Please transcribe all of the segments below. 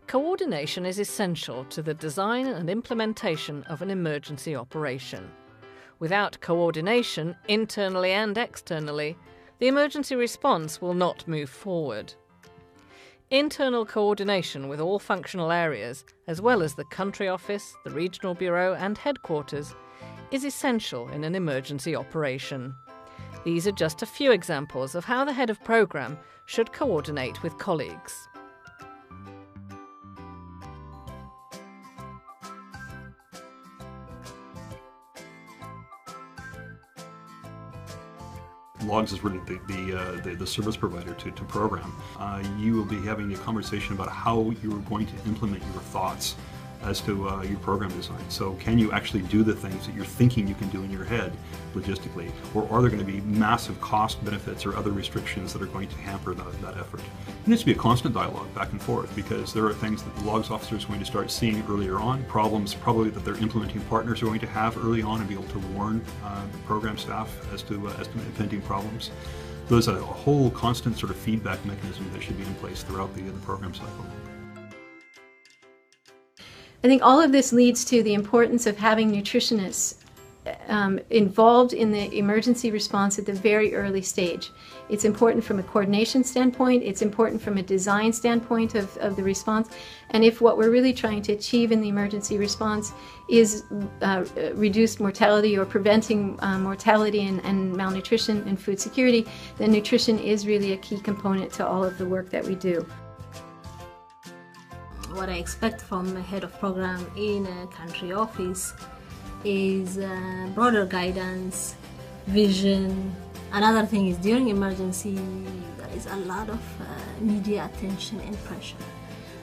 Coordination is essential to the design and implementation of an emergency operation. Without coordination, internally and externally, the emergency response will not move forward. Internal coordination with all functional areas, as well as the country office, the regional bureau and headquarters, is essential in an emergency operation. These are just a few examples of how the head of programme should coordinate with colleagues. Logs is really the service provider to program. You will be having a conversation about how you're going to implement your thoughts as to your program design. So can you actually do the things that you're thinking you can do in your head logistically? Or are there going to be massive cost benefits or other restrictions that are going to hamper that effort? There needs to be a constant dialogue back and forth, because there are things that the logs officer is going to start seeing earlier on, problems probably that their implementing partners are going to have early on and be able to warn the program staff as to impending problems. So there's a whole constant sort of feedback mechanism that should be in place throughout the program cycle. I think all of this leads to the importance of having nutritionists involved in the emergency response at the very early stage. It's important from a coordination standpoint, it's important from a design standpoint of the response, and if what we're really trying to achieve in the emergency response is reduced mortality or preventing mortality and malnutrition and food security, then nutrition is really a key component to all of the work that we do. What I expect from a head of program in a country office is broader guidance, vision. Another thing is, during emergency there is a lot of media attention and pressure.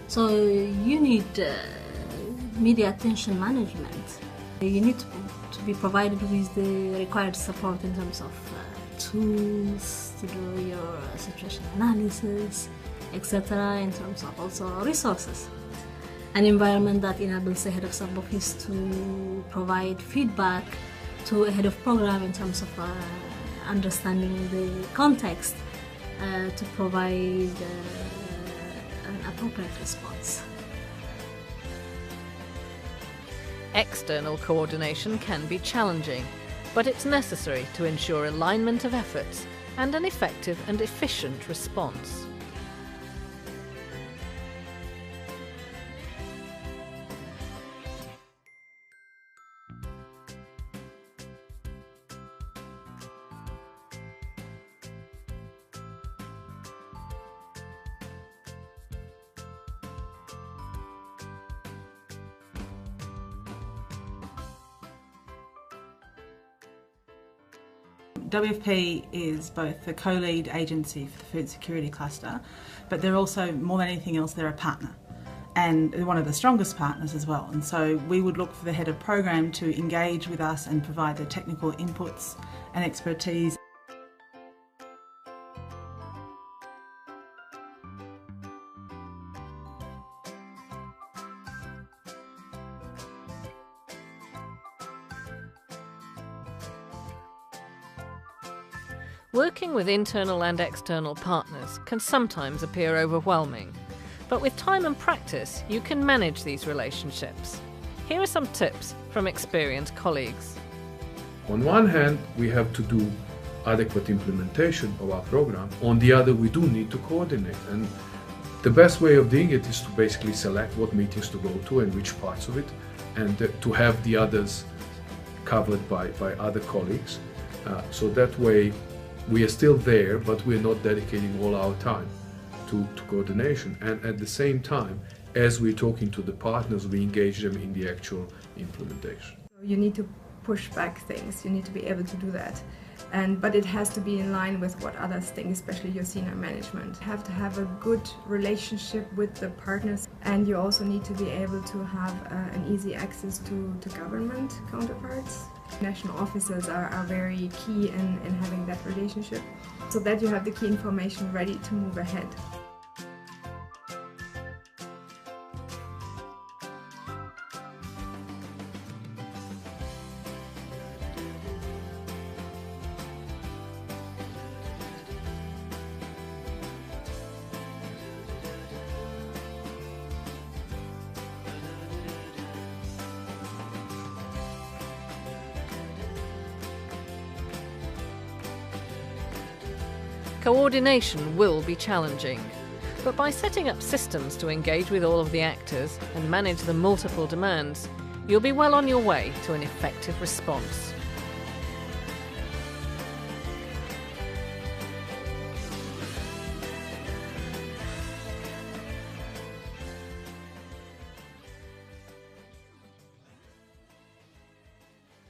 So you need media attention management. You need to be provided with the required support in terms of tools to do your situation analysis, etc., in terms of also resources. An environment that enables the head of sub-office to provide feedback to a head of program in terms of understanding the context to provide an appropriate response. External coordination can be challenging, but it's necessary to ensure alignment of efforts and an effective and efficient response. WFP is both the co-lead agency for the food security cluster, but they're also, more than anything else, they're a partner. And they're one of the strongest partners as well. And so we would look for the head of program to engage with us and provide the technical inputs and expertise. Working with internal and external partners can sometimes appear overwhelming, but with time and practice you can manage these relationships. Here are some tips from experienced colleagues. On one hand, we have to do adequate implementation of our program. On the other, we do need to coordinate, and the best way of doing it is to basically select what meetings to go to and which parts of it, and to have the others covered by other colleagues. So that way we are still there, but we're not dedicating all our time to coordination. And at the same time, as we're talking to the partners, we engage them in the actual implementation. You need to push back things, you need to be able to do that. But it has to be in line with what others think, especially your senior management. You have to have a good relationship with the partners, and you also need to be able to have an easy access to government counterparts. National officers are very key in having that relationship, so that you have the key information ready to move ahead. coordination will be challenging. But by setting up systems to engage with all of the actors and manage the multiple demands, you'll be well on your way to an effective response.